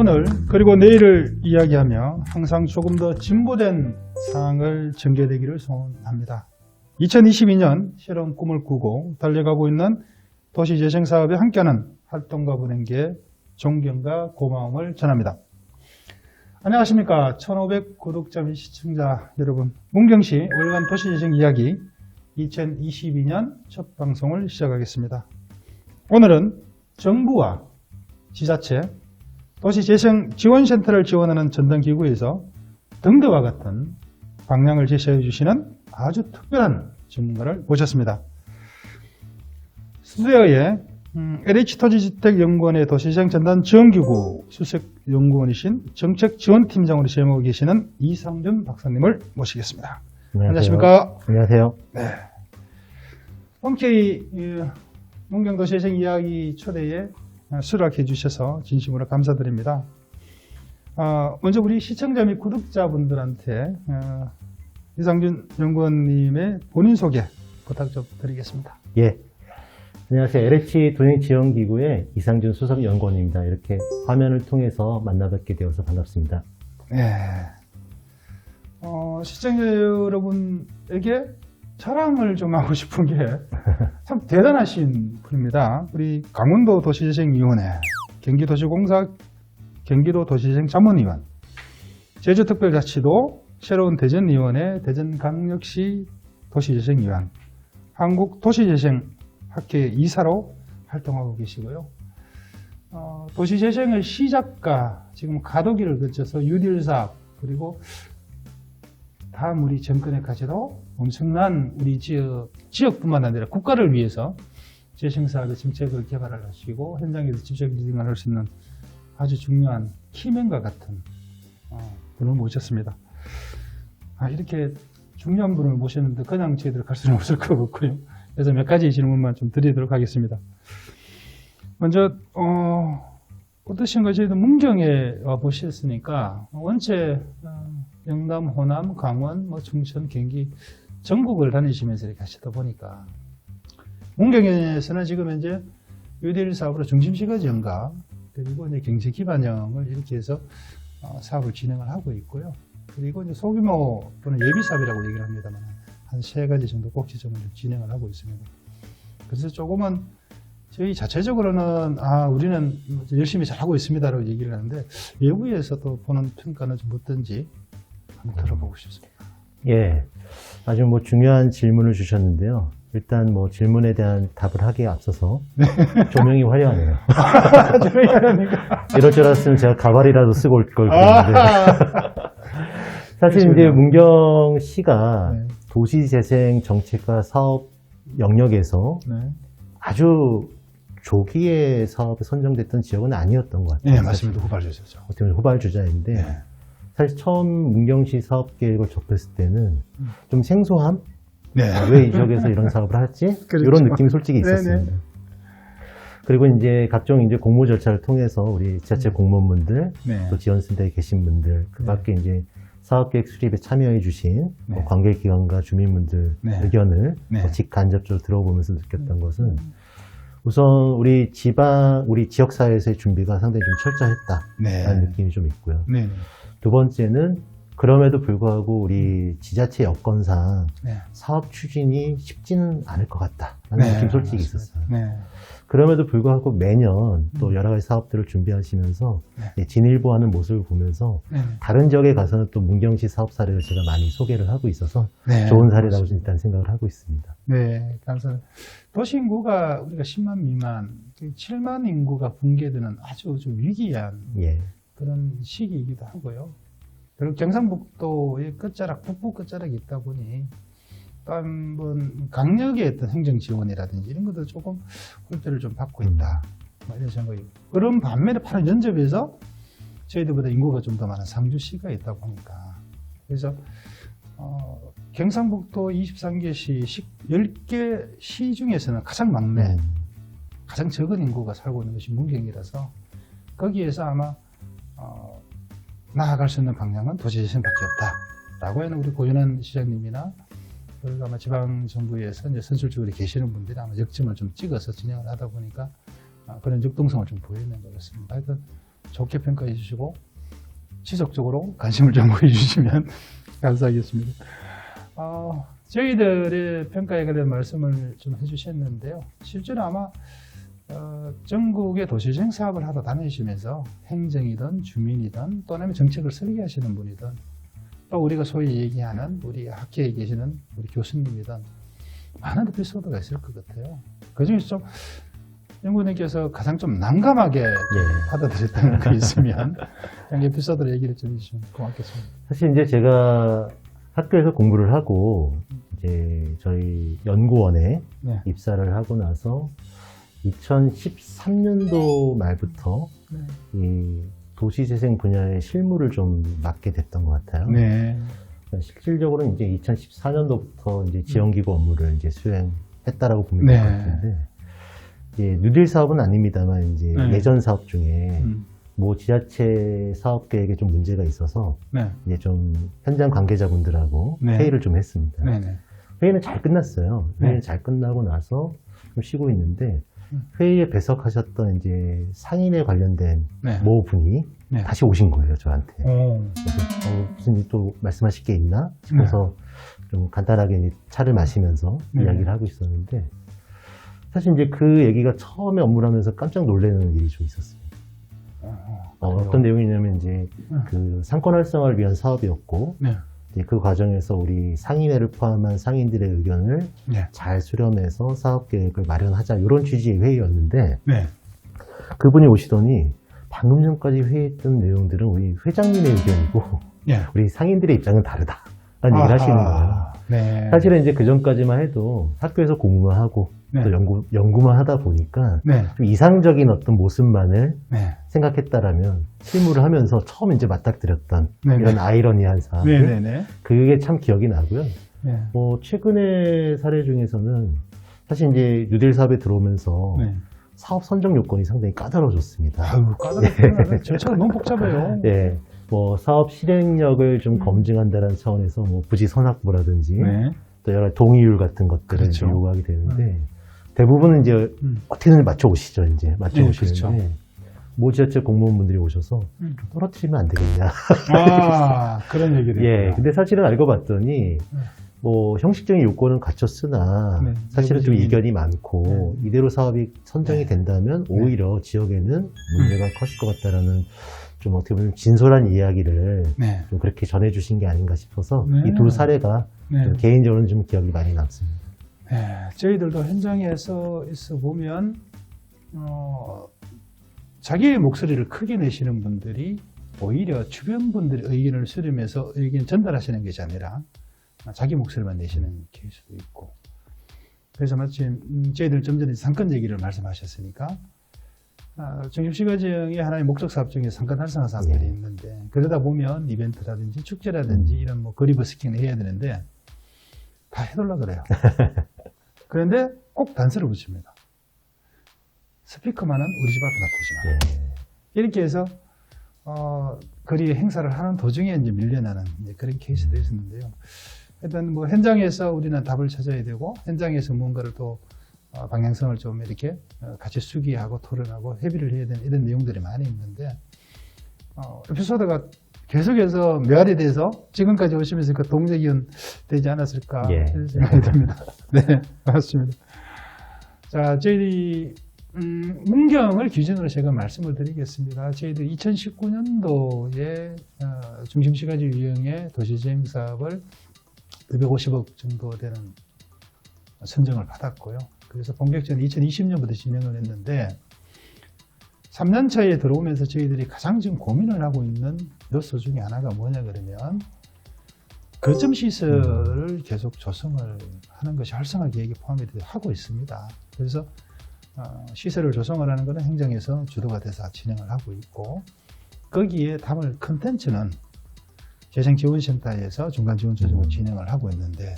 오늘 그리고 내일을 이야기하며 항상 조금 더 진보된 상황을 전개되기를 소원합니다. 2022년 새로운 꿈을 꾸고 달려가고 있는 도시재생사업에 함께하는 활동가 분에게 존경과 고마움을 전합니다. 안녕하십니까. 1500 구독자 및 시청자 여러분, 문경시 월간 도시재생 이야기 2022년 첫 방송을 시작하겠습니다. 오늘은 정부와 지자체, 도시재생지원센터를 지원하는 전담기구에서 등대와 같은 방향을 제시해 주시는 아주 특별한 전문가를 모셨습니다. 스튜디오에 LH토지주택연구원의 도시재생 전담 지원기구 수석연구원이신 정책지원팀장으로 재무하고 계시는 이상준 박사님을 모시겠습니다. 안녕하십니까? 안녕하세요. 네. 흔쾌히 문경도시재생 이야기 초대에 수락해 주셔서 진심으로 감사드립니다. 먼저 우리 시청자 및 구독자분들한테 이상준 연구원님의 본인 소개 부탁 좀 드리겠습니다. 예. 안녕하세요. LH 도시지원기구의 이상준 수석연구원입니다. 이렇게 화면을 통해서 만나뵙게 되어서 반갑습니다. 네. 시청자 여러분에게 자랑을 좀 하고 싶은 게 참 대단하신 분입니다. 우리 강원도 도시재생위원회, 경기도시공사 경기도도시재생자문위원, 제주특별자치도 새로운 대전위원회 대전광역시 도시재생위원, 한국도시재생학회 이사로 활동하고 계시고요. 도시재생의 시작과 지금 가도기를 거쳐서 뉴딜사업 그리고 다음 우리 정권의 가지도 엄청난 우리 지역뿐만 아니라 국가를 위해서 재생사업의 정책을 개발을 하시고 현장에서 직접 리딩을 할 수 있는 아주 중요한 키맨과 같은 분을 모셨습니다. 이렇게 중요한 분을 모셨는데 그냥 저희들 갈 수는 없을 것 같고요. 그래서 몇 가지 질문만 좀 드리도록 하겠습니다. 먼저 어떠신가요? 저희도 문경에 와 보셨으니까 원체 영남, 호남, 강원, 충청, 경기 전국을 다니시면서 이렇게 하시다 보니까 문경에서는 지금 현재 유대일 사업으로 중심시가 증가 그리고 이제 경제 기반형을 이렇게 해서 사업을 진행을 하고 있고요. 그리고 이제 소규모 또는 예비 사업이라고 얘기를 합니다만 한 3가지 정도 꼭지점을 진행을 하고 있습니다. 그래서 조금은 저희 자체적으로는 우리는 열심히 잘하고 있습니다라고 얘기를 하는데 외부에서 또 보는 평가는 좀 어떤지 한번 들어보고 싶습니다. 예. 아주 중요한 질문을 주셨는데요. 일단 질문에 대한 답을 하기에 앞서서 조명이 화려하네요. 조명이 화려합니까? 이럴 줄 알았으면 제가 가발이라도 쓰고 올 걸 그랬는데. 사실 이제 문경시가 네. 도시재생 정책과 사업 영역에서 네. 아주 조기에 사업에 선정됐던 지역은 아니었던 것 같아요. 네, 맞습니다. 후발주자죠. 어떻게 보면 후발주자인데 네. 사실 처음 문경시 사업 계획을 접했을 때는 좀 생소함? 네. 왜 이 지역에서 이런 사업을 하지? 그렇죠. 이런 느낌이 솔직히 있었습니다. 네네. 그리고 이제 각종 이제 공모 절차를 통해서 우리 지자체 공무원분들, 네. 또 지원센터에 계신 분들, 그 밖에 이제 사업계획 수립에 참여해 주신 네. 관계기관과 주민분들 네. 의견을 네. 직간접적으로 들어보면서 느꼈던 것은 우선 우리 지역사회에서의 준비가 상당히 좀 철저했다라는 네. 느낌이 좀 있고요. 네. 두 번째는 그럼에도 불구하고 우리 지자체 여건상 네. 사업 추진이 쉽지는 않을 것 같다라는 네. 느낌이 솔직히 맞습니다. 있었어요. 네. 그럼에도 불구하고 매년 또 여러 가지 사업들을 준비하시면서 진일보하는 모습을 보면서 네. 다른 지역에 가서는 또 문경시 사업 사례를 제가 많이 소개를 하고 있어서 네. 좋은 사례라고 일단 생각을 하고 있습니다. 네, 감사합니다. 도시 인구가 우리가 10만 미만, 7만 인구가 붕괴되는 아주 좀 위기한 예. 그런 시기이기도 하고요. 그리고 경상북도의 끝자락, 북부 끝자락이 있다 보니 또 한번 강력의 어떤 행정 지원이라든지 이런 것도 조금 홀대를 좀 받고 있다. 이런 생각이. 그런 반면에 바로 연접해서 저희들보다 인구가 좀 더 많은 상주시가 있다 보니까. 그래서 경상북도 23개 시 10개 시 중에서는 가장 막내, 가장 적은 인구가 살고 있는 것이 문경이라서 거기에서 아마 나아갈 수 있는 방향은 도시재생밖에 없다라고 하는 우리 고윤환 시장님이나 그리고 아마 지방정부에서 이제 선출직으로 계시는 분들이 아마 역점을 좀 찍어서 진행을 하다 보니까 그런 역동성을 좀 보이는 것 같습니다. 하여튼 좋게 평가해 주시고 지속적으로 관심을 좀 보여주시면 감사하겠습니다. 저희들의 평가에 관한 말씀을 좀 해주셨는데요. 실제로 아마 전국의 도시재생 사업을 하러 다니시면서 행정이든 주민이든 또는 정책을 설계하시는 분이든 또 우리가 소위 얘기하는 우리 학계에 계시는 우리 교수님이든 많은 에피소드가 있을 것 같아요. 그중에서 좀 연구원님께서 가장 좀 난감하게 받아들였다는 거 있으면 그냥 에피소드를 얘기를 좀 해주시면 고맙겠습니다. 사실 이제 제가 학교에서 공부를 하고 이제 저희 연구원에 네. 입사를 하고 나서 2013년도 말부터 이 도시재생 분야의 실무를 좀 맡게 됐던 것 같아요. 네. 실질적으로 이제 2014년도부터 이제 지원기구 업무를 이제 수행했다라고 보면 네. 될 것 같은데, 이제 뉴딜 사업은 아닙니다만 이제 네. 예전 사업 중에 음. 뭐 지자체 사업 계획에 좀 문제가 있어서 네. 이제 좀 현장 관계자분들하고 네. 회의를 좀 했습니다. 네네. 회의는 잘 끝났어요. 회의는 네. 잘 끝나고 나서 좀 쉬고 있는데 회의에 배석하셨던 이제 상인에 관련된 네. 모 분이 네. 다시 오신 거예요, 저한테. 오. 그래서 무슨 또 말씀하실 게 있나 싶어서 좀 간단하게 이제 차를 마시면서 네. 이야기를 하고 있었는데, 사실 이제 그 얘기가 처음에 업무를 하면서 깜짝 놀라는 일이 좀 있었어요. 어떤 내용이냐면 이제 그 상권 활성화를 위한 사업이었고, 네. 이제 그 과정에서 우리 상인회를 포함한 상인들의 의견을 네. 잘 수렴해서 사업 계획을 마련하자, 이런 취지의 회의였는데, 네. 그분이 오시더니 방금 전까지 회의했던 내용들은 우리 회장님의 의견이고 네. 우리 상인들의 입장은 다르다 라는 얘기를 하시는 거예요. 네. 사실은 이제 그 전까지만 해도 학교에서 공부만 하고 네. 또 연구만 하다 보니까 네. 좀 이상적인 어떤 모습만을 네. 생각했다라면, 실무를 하면서 처음 이제 맞닥뜨렸던 네네. 이런 아이러니한 사항, 네네네. 그게 참 기억이 나고요. 네. 뭐 최근의 사례 중에서는 사실 이제 뉴딜 사업에 들어오면서 네. 사업 선정 요건이 상당히 까다로워졌습니다. 아유, 까다롭구나. 절차가 너무 복잡해요. 네, 뭐 사업 실행력을 좀 검증한다는 차원에서 뭐 부지 선악부라든지 네. 또 여러 가지 동의율 같은 것들을 그렇죠. 요구하게 되는데, 대부분은 이제 어떻게든 맞춰 오시죠. 이제 맞춰 네, 오시는데, 그렇죠. 모 지자체 공무원분들이 오셔서 좀 떨어뜨리면 안 되겠냐. 아, 그런 얘기를. 예, 근데 사실은 알고 봤더니 뭐 형식적인 요건은 갖췄으나 네, 사실은 좀 내부적인- 이견이 많고 이대로 사업이 선정이 된다면 오히려 지역에는 문제가 커질 것 같다라는, 좀 어떻게 보면 진솔한 이야기를 네. 좀 그렇게 전해주신 게 아닌가 싶어서 네. 이 두 사례가 네. 좀 개인적으로는 좀 기억이 많이 남습니다. 네. 저희들도 현장에서 있어 보면, 자기의 목소리를 크게 내시는 분들이 오히려 주변 분들의 의견을 수렴해서 의견 전달하시는 것이 아니라 자기 목소리만 내시는 케이스도 있고. 그래서 마침 저희들 좀 전에 상권 얘기를 말씀하셨으니까, 정심시가정의 하나의 목적 사업 중에 상권 활성화 사업들이 예. 있는데, 그러다 보면 이벤트라든지 축제라든지 이런 뭐 거리 버스킹을 해야 되는데 다 해달라 그래요. 그런데 꼭 단서를 붙입니다. 스피커만은 우리 집 앞에 놔두지 마라. 이렇게 해서 거리 행사를 하는 도중에 이제 밀려나는 이제 그런 케이스도 있었는데요. 일단 뭐 현장에서 우리는 답을 찾아야 되고, 현장에서 뭔가를 또 방향성을 좀 이렇게 같이 수기하고 토론하고 협의를 해야 되는 이런 내용들이 많이 있는데, 에피소드가 계속해서 묘알이 돼서 지금까지 오시면서 그 동작이은 되지 않았을까 예. 이런 생각이 듭니다. 네, 맞습니다. 자, 저희 문경을 기준으로 제가 말씀을 드리겠습니다. 저희들 2019년도에 중심시가지 유형의 도시재생 사업을 250억 정도 되는 선정을 받았고요. 그래서 본격적으로 2020년부터 진행을 했는데, 3년 차에 들어오면서 저희들이 가장 지금 고민을 하고 있는 요소 중에 하나가 뭐냐 그러면, 거점 시설을 계속 조성을 하는 것이 활성화 계획에 포함이 하고 있습니다. 그래서 시설을 조성을 하는 것은 행정에서 주도가 돼서 진행을 하고 있고, 거기에 담을 컨텐츠는 재생지원센터에서 중간지원 조정을 진행을 하고 있는데,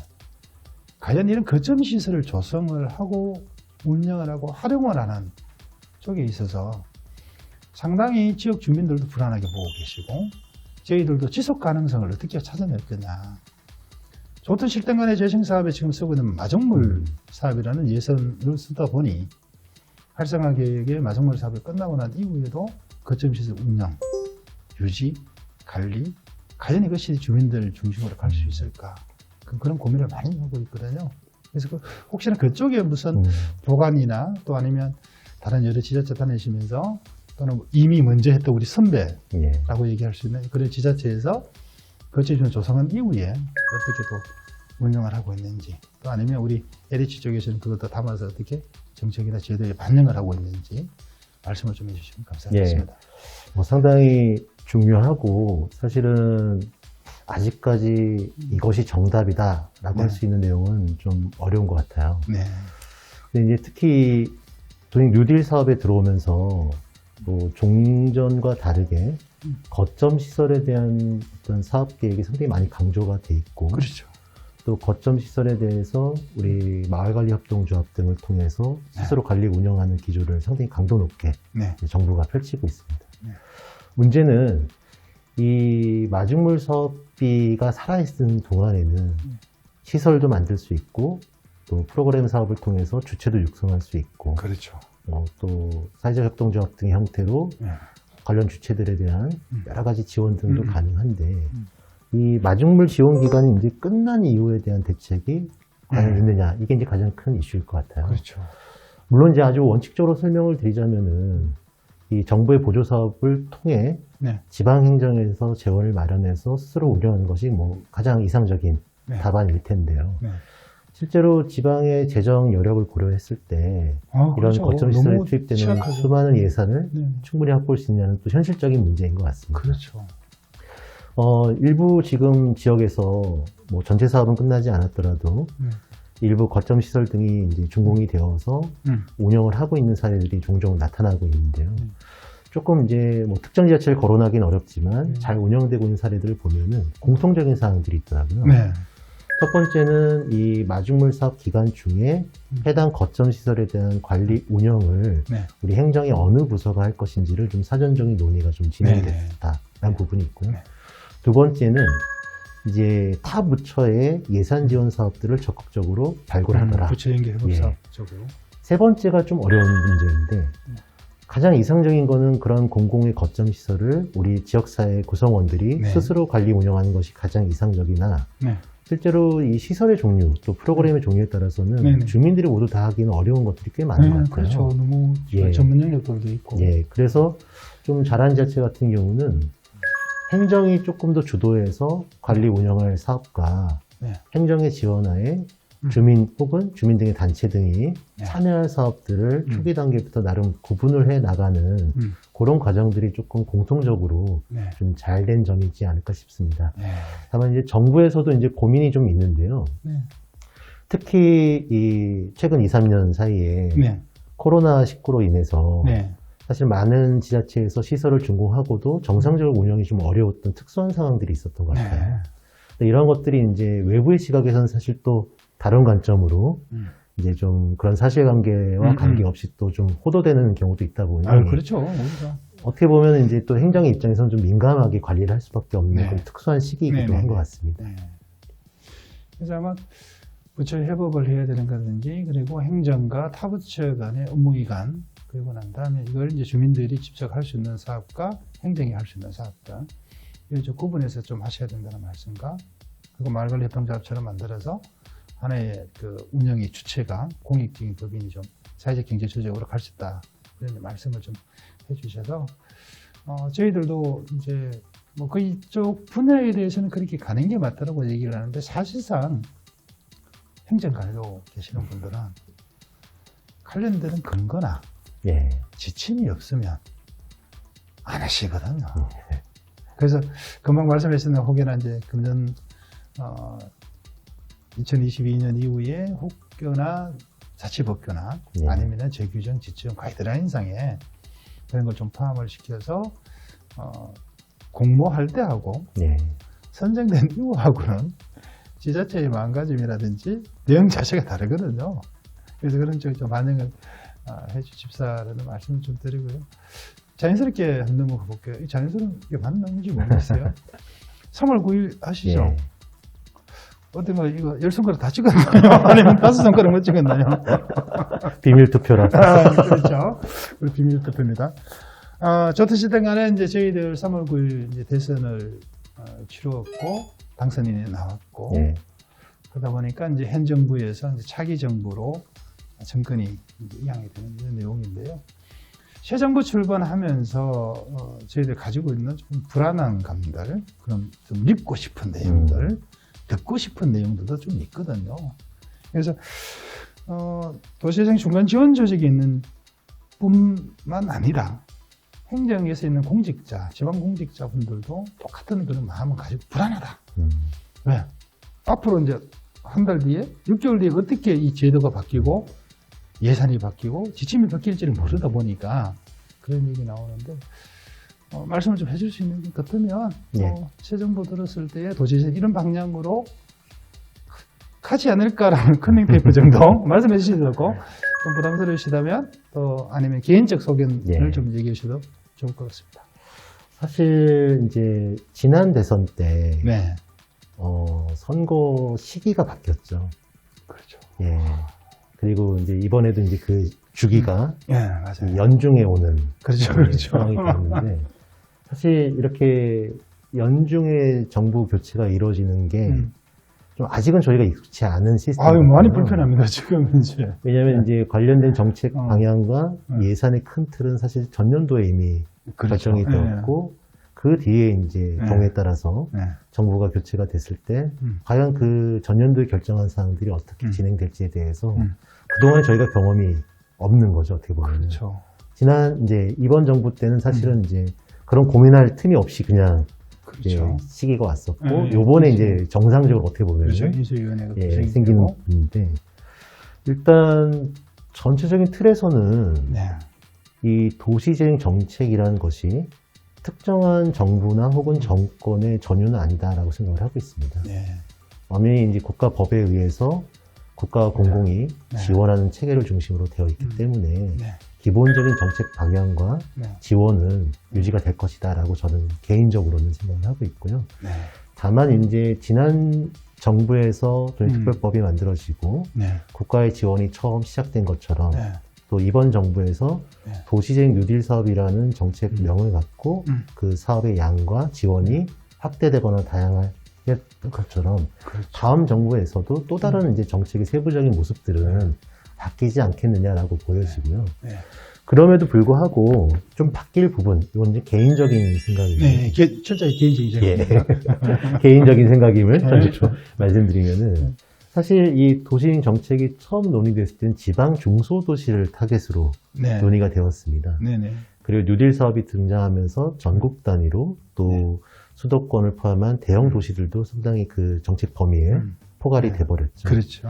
과연 이런 거점 시설을 조성을 하고 운영을 하고 활용을 하는 쪽에 있어서 상당히 지역 주민들도 불안하게 보고 계시고, 저희들도 지속 가능성을 어떻게 찾아낼 거냐. 좋든 싫든 간에 재생사업에 지금 쓰고 있는 마정물 사업이라는 예산을 쓰다 보니, 활성화 계획의 마정물 사업이 끝나고 난 이후에도 거점시설 운영, 유지, 관리, 과연 이것이 주민들 중심으로 갈 수 있을까? 그런 고민을 많이 하고 있거든요. 그래서 혹시나 그쪽에 무슨 보관이나 또 아니면 다른 여러 지자체 다니시면서 또는 이미 먼저 했던 우리 선배라고 얘기할 수 있는 그런 지자체에서 거치준 조성한 이후에 어떻게 또 운영을 하고 있는지, 또 아니면 우리 LH 쪽에서는 그것도 담아서 어떻게 정책이나 제도에 반영을 하고 있는지 말씀을 좀 해주시면 감사하겠습니다. 상당히 중요하고 사실은 아직까지 이것이 정답이다라고 할 수 있는 내용은 좀 어려운 것 같아요. 네. 근데 이제 특히 도잉 뉴딜 사업에 들어오면서 또 종전과 다르게 거점 시설에 대한 어떤 사업 계획이 상당히 많이 강조가 돼 있고, 그렇죠. 또 거점 시설에 대해서 우리 마을관리협동조합 등을 통해서 스스로 관리 운영하는 기조를 상당히 강도 높게 정부가 펼치고 있습니다. 문제는 이 마중물 사업비가 살아있는 동안에는 시설도 만들 수 있고 또 프로그램 사업을 통해서 주체도 육성할 수 있고, 그렇죠. 또 사회적 협동조합 등의 형태로 관련 주체들에 대한 여러 가지 지원 등도 가능한데, 이 마중물 지원 기간이 이제 끝난 이후에 대한 대책이 과연 있느냐, 이게 이제 가장 큰 이슈일 것 같아요. 그렇죠. 물론 이제 아주 원칙적으로 설명을 드리자면은 이 정부의 보조 사업을 통해 지방 행정에서 재원을 마련해서 스스로 운영하는 것이 뭐 가장 이상적인 답안일 텐데요. 실제로 지방의 재정 여력을 고려했을 때 이런 그렇죠. 거점 시설에 너무 투입되는 취약하죠. 수많은 예산을 충분히 확보할 수 있냐는 또 현실적인 문제인 것 같습니다. 그렇죠. 일부 지금 지역에서 뭐 전체 사업은 끝나지 않았더라도 일부 거점 시설 등이 이제 준공이 되어서 운영을 하고 있는 사례들이 종종 나타나고 있는데요. 조금 이제 뭐 특정 지자체를 거론하기는 어렵지만 잘 운영되고 있는 사례들을 보면은 공통적인 사항들이 있더라고요. 첫 번째는 이 마중물 사업 기간 중에 해당 거점 시설에 대한 관리 운영을 우리 행정의 어느 부서가 할 것인지를 좀 사전적인 논의가 좀 진행됐다라는 부분이 있고요. 두 번째는 이제 타 부처의 예산 지원 사업들을 적극적으로 발굴하더라. 부처 연계 협업 사업적으로. 세 번째가 좀 어려운 문제인데, 가장 이상적인 거는 그런 공공의 거점 시설을 우리 지역사회 구성원들이 스스로 관리 운영하는 것이 가장 이상적이나, 실제로 이 시설의 종류 또 프로그램의 종류에 따라서는 주민들이 모두 다 하기는 어려운 것들이 꽤 많은 것 같아요. 그렇죠. 너무 전문 영역들도 있고. 그래서 좀 잘한 지자체 같은 경우는 행정이 조금 더 주도해서 관리 운영할 사업과 행정의 지원하에 주민 혹은 주민 등의 단체 등이 참여할 사업들을 초기 단계부터 나름 구분을 해 나가는 그런 과정들이 조금 공통적으로 좀 잘된 점이지 않을까 싶습니다. 다만 이제 정부에서도 이제 고민이 좀 있는데요. 특히 이 최근 2, 3년 사이에 코로나19로 인해서 사실 많은 지자체에서 시설을 준공하고도 정상적으로 운영이 좀 어려웠던 특수한 상황들이 있었던 것 같아요. 이런 것들이 이제 외부의 시각에서는 사실 또 다른 관점으로 이제 좀 그런 사실관계와 관계없이 또 좀 호도되는 경우도 있다 보니, 그렇죠. 우리가. 어떻게 보면 이제 또 행정의 입장에서는 좀 민감하게 관리를 할 수밖에 없는 그런 특수한 시기이기도 한 것 같습니다. 그래서 아마 부처 협업을 해야 되는 거든지, 그리고 행정과 타부처 간의 업무기관, 그리고 난 다음에 이걸 이제 주민들이 직접 할 수 있는 사업과 행정이 할 수 있는 사업과 이걸 좀 구분해서 좀 하셔야 된다는 말씀과, 그리고 마을관리 협동조합처럼 만들어서 하나의 그 운영의 주체가 공익적인 법인이 좀 사회적 경제 조직으로 갈 수 있다, 이런 말씀을 좀 해주셔서 저희들도 이제 뭐 그쪽 분야에 대해서는 그렇게 가는 게 맞다라고 얘기를 하는데, 사실상 행정관리로 계시는 분들은 관련되는 근거나 지침이 없으면 안 하시거든요. 그래서 금방 말씀하신 혹여나 이제 금년 2022년 이후에 혹여나 자치법규나 아니면 재규정 지침 가이드라인상에 그런 걸 좀 포함을 시켜서 공모할 때하고 선정된 이후하고는 지자체의 마음가짐이라든지 내용 자체가 다르거든요. 그래서 그런 쪽에 좀 반영을 해주십사라는 말씀을 좀 드리고요. 자연스럽게 한번 넘어가 볼게요. 이 자연스럽게 맞는지 모르겠어요. 3월 9일 하시죠? 어디 뭐 이거 10손가락 다 찍었나요? 아니면 5손가락만 찍었나요? 비밀 투표라. 그렇죠. 비밀 투표입니다. 좋듯이든 간에 이제 저희들 3월 9일 이제 대선을 치루었고, 당선인이 나왔고, 예. 그러다 보니까 이제 현 정부에서 이제 차기 정부로 정권이 이제 이양이 되는 이런 내용인데요. 새 정부 출범하면서 저희들 가지고 있는 좀 불안한 감들, 그런 좀 믿고 싶은 내용들, 듣고 싶은 내용들도 좀 있거든요. 그래서 도시재생 중간 지원 조직이 있는 뿐만 아니라 행정에서 있는 공직자, 지방 공직자분들도 똑같은 그런 마음을 가지고 불안하다. 왜? 앞으로 이제 한 달 뒤에, 6개월 뒤에 어떻게 이 제도가 바뀌고 예산이 바뀌고 지침이 바뀔지를 모르다 보니까 그런 얘기 나오는데 말씀을 좀 해줄 수 있는 것 같으면 예. 새 정부 들었을 때에 도시재생 이런 방향으로 가지 않을까라는 커닝 페이퍼 정도 말씀해 주시고 좀 부담스러우시다면 또 아니면 개인적 소견을 예. 좀 얘기해 주셔도 좋을 것 같습니다. 사실 이제 지난 대선 때 네, 선거 시기가 바뀌었죠. 그렇죠. 예. 그리고 이제 이번에도 이제 그 주기가 예, 맞아요. 연중에 오는 그렇죠, 예, 그렇죠. 상황이 되었는데 사실 이렇게 연중에 정부 교체가 이루어지는 게 좀 아직은 저희가 익숙치 않은 시스템. 아유, 많이 불편합니다, 지금 이제. 왜냐하면 이제 관련된 정책 어. 방향과 예산의 큰 틀은 사실 전년도에 이미 그렇죠. 결정이 되었고 그 뒤에 이제 동에 따라서 네. 정부가 교체가 됐을 때 과연 그 전년도에 결정한 사항들이 어떻게 음. 진행될지에 대해서 그동안 저희가 경험이 없는 거죠, 어떻게 보면. 그렇죠. 지난 이제 이번 정부 때는 사실은 이제 그런 고민할 틈이 없이 그냥 이제 그렇죠. 시기가 왔었고 네, 요번에 그렇죠. 이제 정상적으로 어떻게 보면 그렇죠. 인수위원회가 예, 생기는 부분인데 일단 전체적인 틀에서는 네. 이 도시재생 정책이라는 것이 특정한 정부나 혹은 정권의 전유는 아니다라고 생각을 하고 있습니다. 네. 엄연히 이제 국가 법에 의해서 국가와 공공이 네. 지원하는 체계를 중심으로 되어 있기 때문에 네. 기본적인 정책 방향과 네. 지원은 유지가 될 것이다라고 저는 개인적으로는 생각을 하고 있고요. 네. 다만 이제 지난 정부에서 특별법이 만들어지고 네. 국가의 지원이 처음 시작된 것처럼 네. 또 이번 정부에서 네. 도시재생 뉴딜 사업이라는 정책명을 갖고 그 사업의 양과 지원이 확대되거나 다양할 것처럼 그렇죠. 다음 정부에서도 또 다른 이제 정책의 세부적인 모습들은 바뀌지 않겠느냐라고 보여지고요. 네. 그럼에도 불구하고 좀 바뀔 부분, 이건 이제 개인적인 생각입니다. 네. 철저히 개인적인 예. 생각입니다. 개인적인 생각임을 네. 말씀드리면은 사실 이 도시재생 정책이 처음 논의됐을 때는 지방 중소도시를 타겟으로 네. 논의가 되었습니다. 네네. 그리고 뉴딜 사업이 등장하면서 전국 단위로 또 수도권을 포함한 대형 도시들도 상당히 그 정책 범위에 포괄이 돼버렸죠. 그렇죠.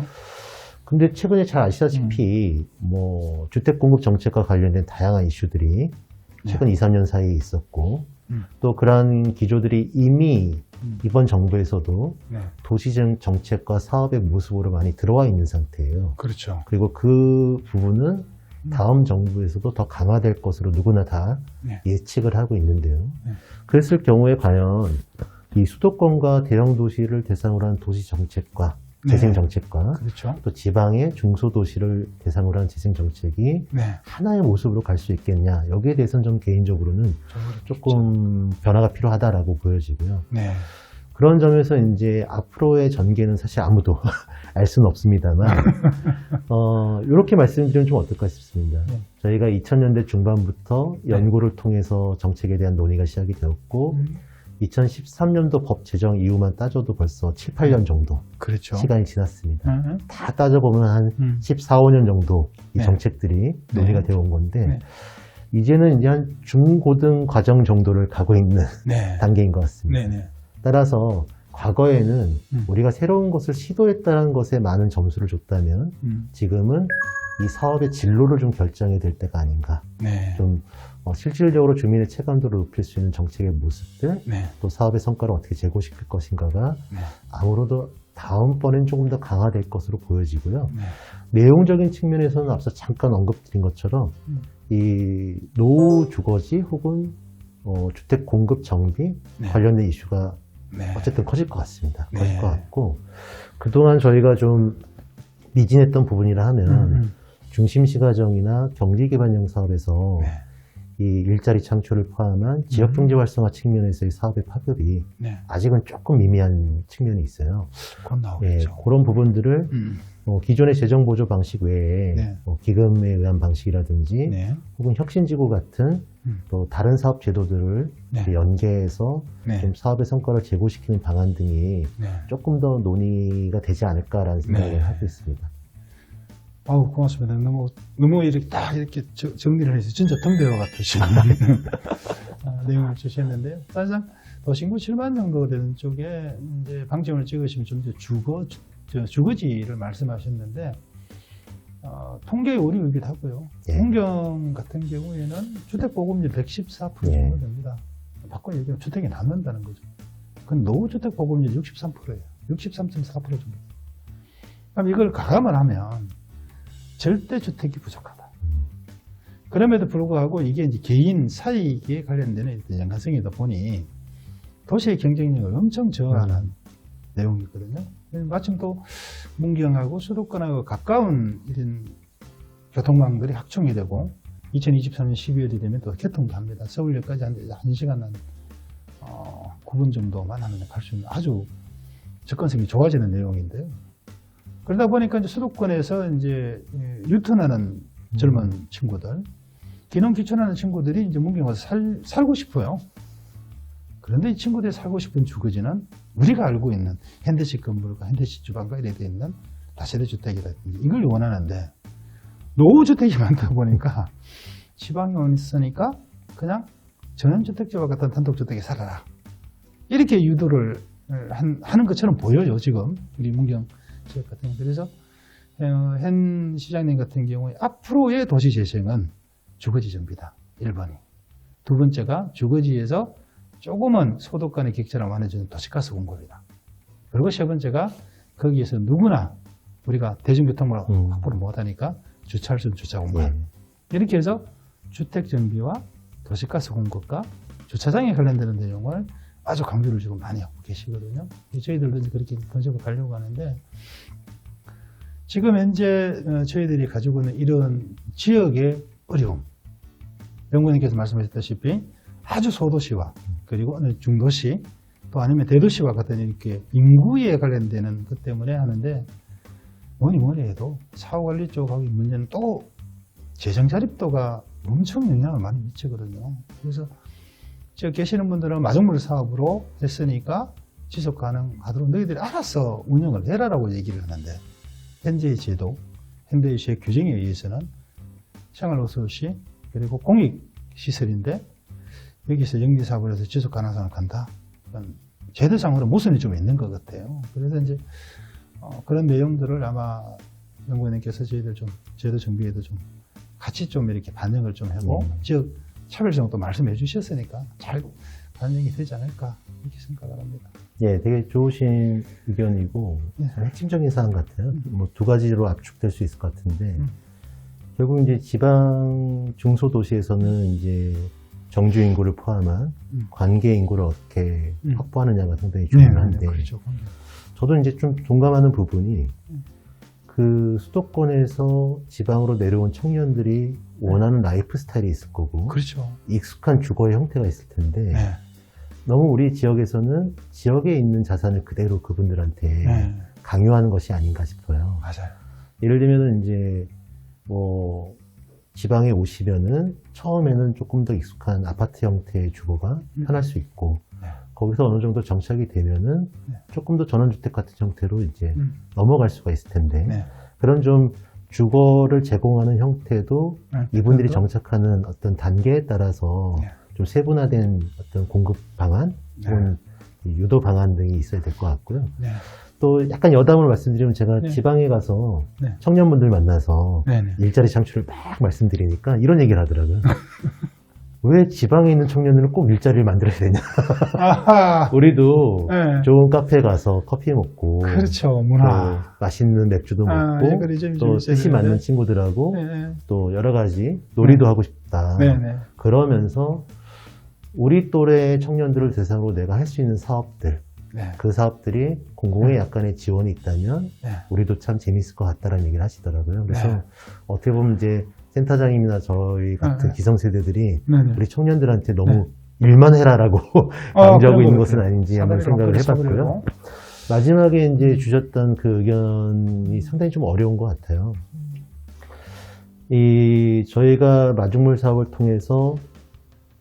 근데 최근에 잘 아시다시피 뭐 주택 공급 정책과 관련된 다양한 이슈들이 최근 2, 3년 사이에 있었고 또 그러한 기조들이 이미 이번 정부에서도 네. 도시재생 정책과 사업의 모습으로 많이 들어와 있는 상태예요. 그렇죠. 그리고 그 부분은 다음 정부에서도 더 강화될 것으로 누구나 다 네. 예측을 하고 있는데요. 네. 그랬을 경우에 과연 이 수도권과 대형 도시를 대상으로 한 도시 정책과 네. 재생 정책과 그렇죠. 또 지방의 중소도시를 대상으로 한 재생 정책이 네. 하나의 모습으로 갈 수 있겠냐. 여기에 대해서는 좀 개인적으로는 조금 변화가 필요하다라고 보여지고요. 네. 그런 점에서 이제 앞으로의 전개는 사실 아무도 알 수는 없습니다만, 이렇게 말씀드리면 좀 어떨까 싶습니다. 네. 저희가 2000년대 중반부터 연구를 통해서 정책에 대한 논의가 시작이 되었고, 2013년도 법 제정 이후만 따져도 벌써 7, 8년 정도 그렇죠. 시간이 지났습니다. 네. 다 따져보면 한 14, 15년 정도 이 네. 정책들이 논의가 되어 온 건데, 네. 이제는 이제 한 중고등 과정 정도를 가고 있는 네. 단계인 것 같습니다. 네. 네. 따라서 과거에는 우리가 새로운 것을 시도했다는 것에 많은 점수를 줬다면 지금은 이 사업의 진로를 좀 결정해야 될 때가 아닌가. 네. 좀 실질적으로 주민의 체감도를 높일 수 있는 정책의 모습들, 네. 또 사업의 성과를 어떻게 제고시킬 것인가가 네. 아무래도 다음번엔 조금 더 강화될 것으로 보여지고요. 네. 내용적인 측면에서는 앞서 잠깐 언급드린 것처럼 이 노후 주거지 혹은 주택 공급 정비 네. 관련된 이슈가 네. 어쨌든 커질 것 같습니다. 네. 커질 것 같고 그동안 저희가 좀 미진했던 부분이라 하면 중심시가정이나 경기기반형 사업에서 네. 이 일자리 창출을 포함한 지역경제 활성화 측면에서의 사업의 파급이 네. 아직은 조금 미미한 측면이 있어요. 곧 예, 나오겠죠. 그런 부분들을 기존의 재정보조 방식 외에 네. 기금에 의한 방식이라든지 네. 혹은 혁신지구 같은 또 다른 사업 제도들을 네. 연계해서 네. 좀 사업의 성과를 제고시키는 방안 등이 네. 조금 더 논의가 되지 않을까라는 생각을 네. 하고 있습니다. 아우, 고맙습니다. 너무 이렇게 딱 이렇게 정리를 해서 진짜 등대와 같으신 내용을 주셨는데요. 사실상 도심구 7만 정도 되는 쪽에 이제 방점을 찍으시면 좀 주거지를 말씀하셨는데, 통계에 오류이기도 하고요. 예. 문경 같은 경우에는 주택보급률 114% 정도 됩니다. 바꿔 얘기하면 주택이 남는다는 거죠. 그건 노후주택 보급률 63%예요. 63.4% 정도. 그럼 이걸 가감을 하면 절대 주택이 부족하다. 그럼에도 불구하고 이게 이제 개인 사익에 관련되는 연관성이다 보니 도시의 경쟁력을 엄청 저하하는 내용이거든요. 마침 또 문경하고 수도권하고 가까운 이런 교통망들이 확충이 되고 2023년 12월이 되면 또 개통도 합니다. 서울역까지 한 1시간 한 9분 정도만 하면 갈 수 있는 아주 접근성이 좋아지는 내용인데요. 그러다 보니까 이제 수도권에서 이제 유턴하는 젊은 친구들, 기농 귀촌하는 친구들이 이제 문경 와서 살고 싶어요. 그런데 이 친구들이 살고 싶은 주거지는 우리가 알고 있는 현대식 건물과 현대식 주방과 이래 되어 있는 다세대 주택이라든지 이걸 원하는데 노후주택이 많다 보니까 지방에 있으니까 그냥 전원주택지와 같은 단독주택에 살아라. 이렇게 유도를 하는 것처럼 보여요, 지금. 우리 문경 지역 같은 경우. 그래서 현 시장님 같은 경우에 앞으로의 도시 재생은 주거지 정비다. 1번이. 두 번째가 주거지에서 조금은 소득 간의 격차를 완화해주는 도시가스 공급이다. 그리고 세 번째가 거기에서 누구나 우리가 대중교통을 확보를 못하니까 주차할 주차 공간. 이렇게 해서 주택 정비와 도시가스 공급과 주차장에 관련되는 내용을 아주 강조를 지금 많이 하고 계시거든요. 저희들도 이제 그렇게 번쩍을 가려고 하는데, 지금 현재 저희들이 가지고 있는 이런 지역의 어려움, 연구원님께서 말씀하셨다시피 아주 소도시와 그리고 어느 중도시 또 아니면 대도시와 같은 이렇게 인구에 관련되는 것 때문에 하는데, 뭐니 해도 사후관리 쪽하고 문제는 또 재정 자립도가 엄청 영향을 많이 미치거든요. 그래서 지금 계시는 분들은 마중물 사업으로 했으니까 지속 가능하도록 너희들이 알아서 운영을 해라라고 얘기를 하는데, 현재의 제도, 현대의 시의 규정에 의해서는 생활호소시 그리고 공익시설인데 여기서 영리사업을 해서 지속 가능성을 간다. 제도상으로 모순이 좀 있는 것 같아요. 그래서 이제 그런 내용들을 아마 연구원님께서 저희들 좀 제도 정비에도 좀 같이 좀 이렇게 반영을 좀 하고 지역 차별성도 말씀해 주셨으니까 잘 반영이 되지 않을까 이렇게 생각을 합니다. 예, 되게 좋으신 의견이고 핵심적인 사안 같아요. 뭐 두 가지로 압축될 수 있을 것 같은데 결국 이제 지방 중소도시에서는 이제 정주 인구를 포함한 관계 인구를 어떻게 확보하느냐가 상당히 중요한데 그렇죠. 저도 이제 좀 동감하는 부분이 그 수도권에서 지방으로 내려온 청년들이 원하는 라이프 스타일이 있을 거고 그렇죠. 익숙한 주거의 형태가 있을 텐데 너무 우리 지역에서는 지역에 있는 자산을 그대로 그분들한테 강요하는 것이 아닌가 싶어요. 맞아요. 예를 들면 이제 뭐 지방에 오시면은 처음에는 조금 더 익숙한 아파트 형태의 주거가 편할 수 있고 거기서 어느 정도 정착이 되면은 조금 더 전원주택 같은 형태로 이제 넘어갈 수가 있을 텐데 그런 좀 주거를 제공하는 형태도 이분들이 정착하는 어떤 단계에 따라서 좀 세분화된 어떤 공급 방안 혹은 유도 방안 등이 있어야 될 것 같고요. 또 약간 여담을 말씀드리면 제가 지방에 가서 청년분들 만나서 일자리 창출을 막 말씀드리니까 이런 얘기를 하더라고요. 왜 지방에 있는 청년들은 꼭 일자리를 만들어야 되냐. 우리도 좋은 카페 가서 커피 먹고 그렇죠. 문화. 맛있는 맥주도 먹고 또 뜻이 맞는 친구들하고 또 여러 가지 놀이도 하고 싶다. 그러면서 우리 또래 청년들을 대상으로 내가 할 수 있는 사업들 그 사업들이 공공의 약간의 지원이 있다면 우리도 참 재밌을 것 같다라는 얘기를 하시더라고요. 그래서 어떻게 보면 이제 센터장님이나 저희 같은 네. 기성세대들이 네네. 우리 청년들한테 너무 일만 해라라고 강조하고 그런 있는 것 것은 같아요. 아닌지 한번 생각을 해봤고요. 마지막에 이제 주셨던 그 의견이 상당히 좀 어려운 것 같아요. 저희가 마중물 사업을 통해서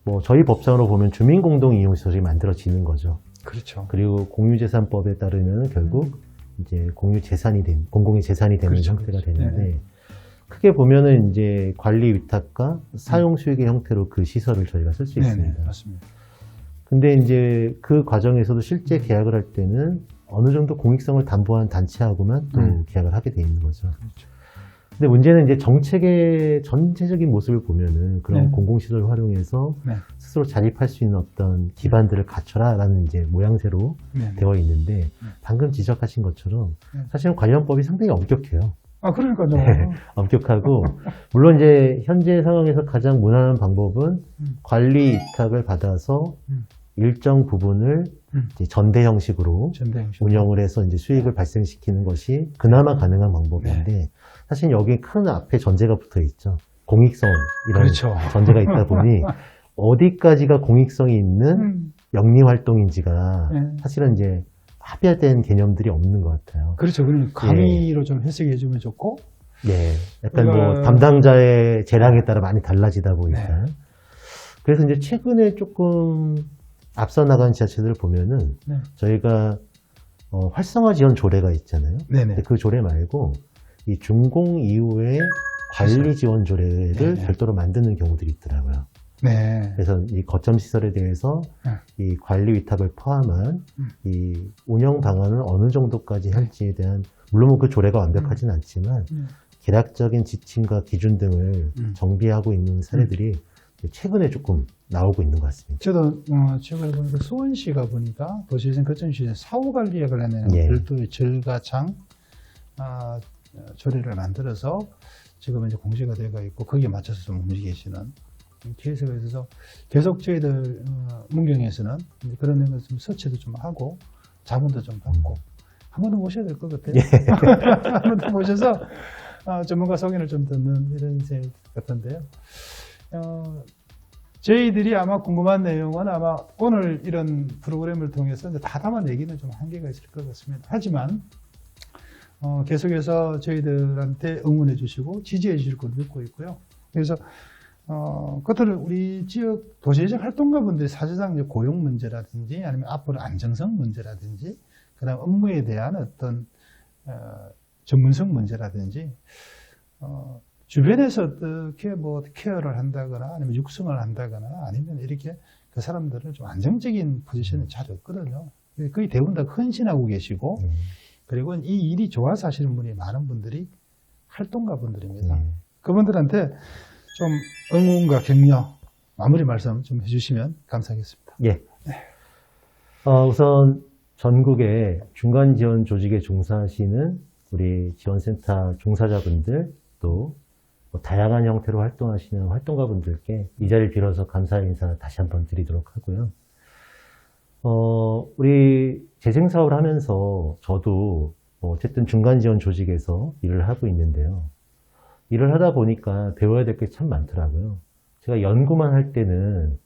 뭐 저희 법상으로 보면 주민공동이용시설이 만들어지는 거죠. 그렇죠. 그리고 공유재산법에 따르면 결국 이제 공공의 재산이 되는 그렇죠, 형태가 그렇죠. 되는데 네. 크게 보면은 이제 관리 위탁과 사용 수익의 형태로 그 시설을 저희가 쓸 수 네네, 있습니다. 맞습니다. 근데 이제 그 과정에서도 실제 계약을 할 때는 어느 정도 공익성을 담보한 단체하고만 또 계약을 하게 돼 있는 거죠. 그렇죠. 근데 문제는 이제 정책의 전체적인 모습을 보면은 그런 네. 공공시설을 활용해서 네. 스스로 자립할 수 있는 어떤 기반들을 갖춰라라는 이제 모양새로 네. 되어 있는데 방금 지적하신 것처럼 네. 사실은 관련법이 상당히 엄격해요. 아, 그러니까요. 네, 엄격하고 물론 이제 현재 상황에서 가장 무난한 방법은 관리 위탁을 받아서 일정 부분을 이제 전대 형식으로 전대행식. 운영을 해서 이제 수익을 발생시키는 것이 그나마 가능한 방법인데 사실 여기 큰 앞에 전제가 붙어 있죠. 공익성 이런 그렇죠. 전제가 있다 보니 어디까지가 공익성이 있는 영리 활동인지가 네. 사실은 이제 합의된 개념들이 없는 것 같아요. 그렇죠. 그러니 가미로 좀 해석해 주면 좋고. 예, 약간 우리가- 뭐 담당자의 재량에 따라 많이 달라지다 보니까. 네. 그래서 이제 최근에 조금 앞서 나간 지자체들을 보면은 네. 저희가 활성화 지원 조례가 있잖아요. 네네. 근데 그 조례 말고 이 준공 이후에 관리 지원 조례를 네네. 별도로 만드는 경우들이 있더라고요. 네. 그래서 이 거점 시설에 대해서 네. 이 관리 위탁을 포함한 이 운영 방안을 어느 정도까지 할지에 대한 물론 뭐그 조례가 완벽하진 않지만 계략적인 지침과 기준 등을 정비하고 있는 사례들이 최근에 조금 나오고 있는 것 같습니다. 저도 최근에 보니까 수원시가 보니까 도시재생 거점시에 사후관리에 관련된 예. 별도의 절가장 조례를 만들어서 지금 이제 공시가 되어 있고 거기에 맞춰서 좀 움직이시는 케이스가 있어서 계속 저희들 문경에서는 이제 그런 데는 좀 서치도 좀 하고 자문도 좀 받고 한 번 더 모셔야 될 것 같아요. 한 번 더 모셔서 전문가 소견을 좀 듣는 이런 제 같은데요. 저희들이 아마 궁금한 내용은 아마 오늘 이런 프로그램을 통해서 이제 다 담아내기는 좀 한계가 있을 것 같습니다. 하지만 계속해서 저희들한테 응원해 주시고 지지해 주실 것을 믿고 있고요. 그래서 그것들을 우리 지역 도시재생 활동가분들이 사실상 이제 고용 문제라든지 아니면 앞으로 안정성 문제라든지 그다음 업무에 대한 어떤 전문성 문제라든지 주변에서 어떻게 뭐 케어를 한다거나 아니면 육성을 한다거나 아니면 이렇게 그 사람들은 좀 안정적인 포지션이 잘 없거든요. 거의 대부분 다 헌신하고 계시고 그리고 이 일이 좋아서 하시는 분이 많은 분들이 활동가 분들입니다. 그분들한테 좀 응원과 격려 마무리 말씀 좀 해주시면 감사하겠습니다. 예. 우선 전국의 중간 지원 조직에 종사하시는 우리 지원센터 종사자분들 또 다양한 형태로 활동하시는 활동가분들께 이 자리를 빌어서 감사의 인사 다시 한번 드리도록 하고요. 우리 재생사업을 하면서 저도 어쨌든 중간 지원 조직에서 일을 하고 있는데요. 일을 하다 보니까 배워야 될 게 참 많더라고요. 제가 연구만 할 때는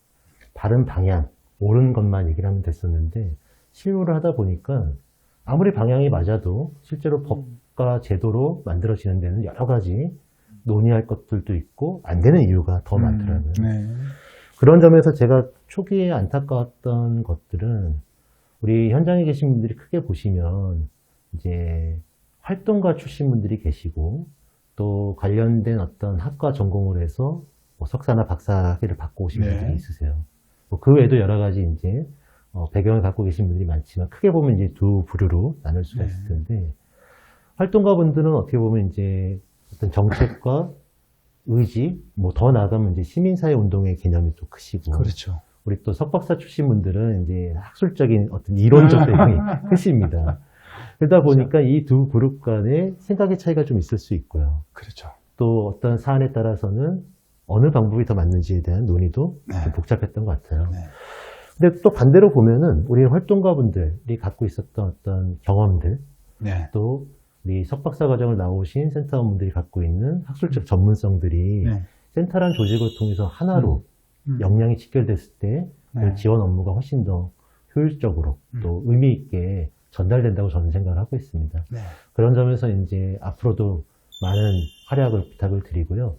바른 방향, 옳은 것만 얘기를 하면 됐었는데 실무를 하다 보니까 아무리 방향이 맞아도 실제로 법과 제도로 만들어지는 데는 여러 가지 논의할 것들도 있고 안 되는 이유가 더 많더라고요. 네. 그런 점에서 제가 초기에 안타까웠던 것들은 우리 현장에 계신 분들이 크게 보시면 이제 활동가 출신 분들이 계시고 또 관련된 어떤 학과 전공을 해서 뭐 석사나 박사 학위를 받고 오신 네. 분들이 있으세요. 그 외에도 여러 가지 이제 배경을 갖고 계신 분들이 많지만 크게 보면 이제 두 부류로 나눌 수가 있을 텐데 활동가 분들은 어떻게 보면 이제 어떤 정책과 의지, 뭐 더 나아가면 이제 시민사회 운동의 개념이 또 크시고 그렇죠. 우리 또 석박사 출신 분들은 이제 학술적인 어떤 이론적 배경이 크십니다. 그러다 보니까 이 두 그룹 간의 생각의 차이가 좀 있을 수 있고요. 그렇죠. 또 어떤 사안에 따라서는 어느 방법이 더 맞는지에 대한 논의도 좀 복잡했던 것 같아요. 네. 근데 또 반대로 보면은 우리 활동가분들이 갖고 있었던 어떤 경험들, 네. 또 우리 석박사 과정을 나오신 센터원분들이 갖고 있는 학술적 전문성들이 네. 센터란 조직을 통해서 하나로 역량이 직결됐을 때 네. 지원 업무가 훨씬 더 효율적으로 또 의미 있게 전달된다고 저는 생각을 하고 있습니다. 네. 그런 점에서 이제 앞으로도 많은 활약을 부탁을 드리고요.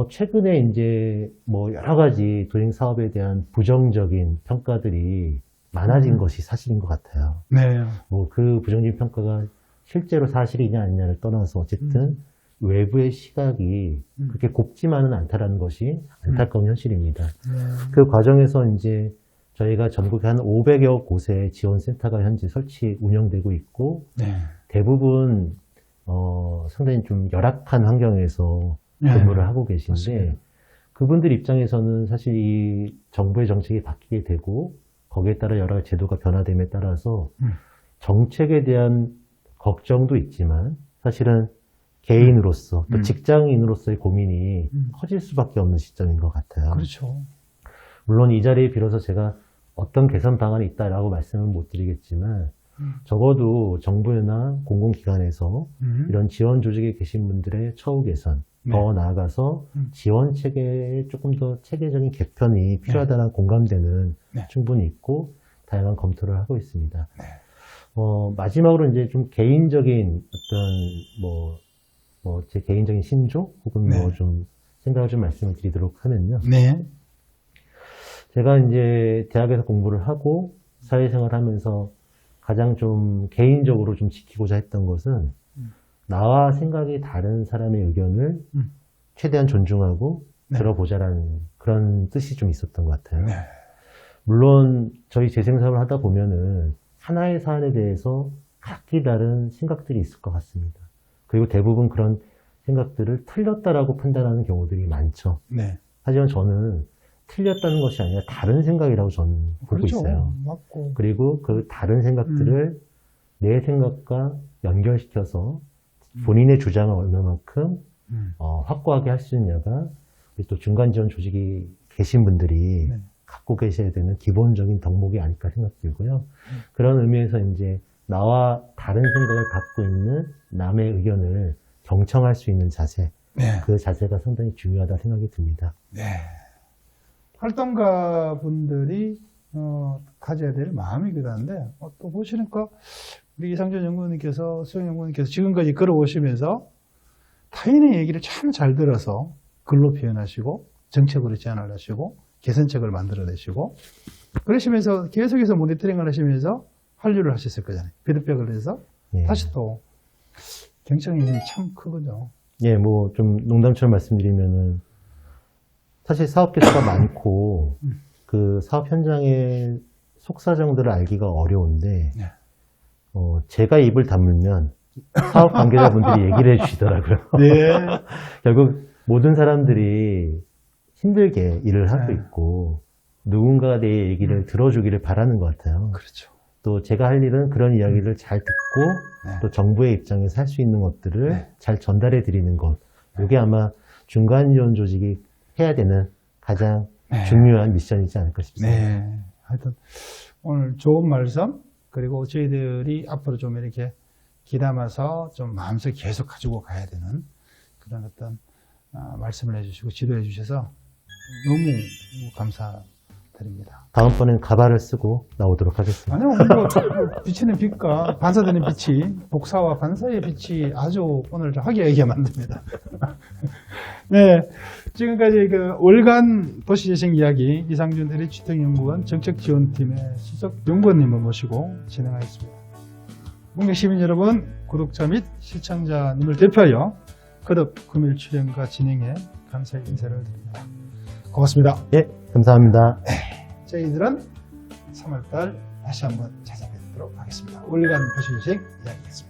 최근에 이제 뭐 여러 가지 도행 사업에 대한 부정적인 평가들이 많아진 것이 사실인 것 같아요. 네. 뭐 그 부정적인 평가가 실제로 사실이냐 아니냐를 떠나서 어쨌든 외부의 시각이 그렇게 곱지만은 않다라는 것이 안타까운 현실입니다. 그 과정에서 이제 저희가 전국에 한 500여 곳의 지원센터가 현재 설치 운영되고 있고 네. 대부분 상당히 좀 열악한 환경에서 근무를 하고 계신데 맞습니다. 그분들 입장에서는 사실 이 정부의 정책이 바뀌게 되고 거기에 따라 여러 가지 제도가 변화됨에 따라서 정책에 대한 걱정도 있지만 사실은 개인으로서 또 직장인으로서의 고민이 커질 수밖에 없는 시점인 것 같아요. 그렇죠. 물론 이 자리에 빌어서 제가 어떤 개선 방안이 있다라고 말씀은 못 드리겠지만 적어도 정부나 공공기관에서 이런 지원 조직에 계신 분들의 처우 개선, 네. 더 나아가서 지원 체계에 조금 더 체계적인 개편이 필요하다는 공감대는 네. 충분히 있고 다양한 검토를 하고 있습니다. 네. 마지막으로 이제 좀 개인적인 어떤 제 개인적인 신조 혹은 네. 뭐 좀 생각을 좀 말씀을 드리도록 하면요. 네. 제가 이제 대학에서 공부를 하고 사회생활을 하면서 가장 좀 개인적으로 좀 지키고자 했던 것은 나와 생각이 다른 사람의 의견을 최대한 존중하고 네. 들어보자라는 그런 뜻이 좀 있었던 것 같아요. 네. 물론 저희 재생사업을 하다 보면은 하나의 사안에 대해서 각기 다른 생각들이 있을 것 같습니다. 그리고 대부분 그런 생각들을 틀렸다라고 판단하는 경우들이 많죠. 네. 하지만 저는 틀렸다는 것이 아니라 다른 생각이라고 저는 보고 그렇죠. 있어요. 맞고. 그리고 그 다른 생각들을 내 생각과 연결시켜서 본인의 주장을 얼마만큼 확고하게 할 수 있느냐가 우리 또 중간 지원 조직이 계신 분들이 네. 갖고 계셔야 되는 기본적인 덕목이 아닐까 생각들고요. 그런 의미에서 이제 나와 다른 생각을 갖고 있는 남의 의견을 경청할 수 있는 자세, 네. 그 자세가 상당히 중요하다 생각이 듭니다. 네. 활동가 분들이 가져야 될 마음이기도 한데 또 보시니까 우리 이상준 연구원님께서 수영 연구원님께서 지금까지 걸어오시면서 타인의 얘기를 참 잘 들어서 글로 표현하시고 정책으로 제안을 하시고 개선책을 만들어내시고 그러시면서 계속해서 모니터링을 하시면서 한류를 하셨을 거잖아요. 비드백을 해서 예. 다시 또 경청의 힘이 참 크거든요. 예, 뭐 좀 농담처럼 말씀드리면은 사실 사업 개수가 많고 그 사업 현장의 속사정들을 알기가 어려운데 네. 제가 입을 다물면 사업 관계자분들이 얘기를 해주시더라고요. 네. 결국 모든 사람들이 힘들게 일을 하고 네. 있고 누군가가 내 얘기를 들어주기를 바라는 것 같아요. 그렇죠. 또 제가 할 일은 그런 이야기를 잘 듣고 네. 또 정부의 입장에서 할 수 있는 것들을 네. 잘 전달해 드리는 것. 이게 아마 중간 지원 조직이 해야 되는 가장 네. 중요한 미션이지 않을까 싶습니다. 네. 하여튼 오늘 좋은 말씀 그리고 저희들이 앞으로 좀 이렇게 귀담아서 좀 마음속에 계속 가지고 가야 되는 그런 어떤 말씀을 해주시고 지도해 주셔서 너무 감사드립니다. 다음번엔 가발을 쓰고 나오도록 하겠습니다. 아니요, 이거 비치는 빛과 반사되는 빛이 복사와 반사의 빛이 아주 오늘 화기애애하게 만듭니다. 네, 지금까지 그 월간 도시재생 이야기 이상준 LH주택연구원 정책지원팀의 수석 연구원님을 모시고 진행하겠습니다. 국내 시민 여러분, 구독자 및 시청자님을 대표하여 거듭 금일 출연과 진행에 감사의 인사를 드립니다. 고맙습니다. 예, 감사합니다. 저희들은 3월달 다시 한번 찾아뵙도록 하겠습니다. 월간 도시재생 이야기였습니다.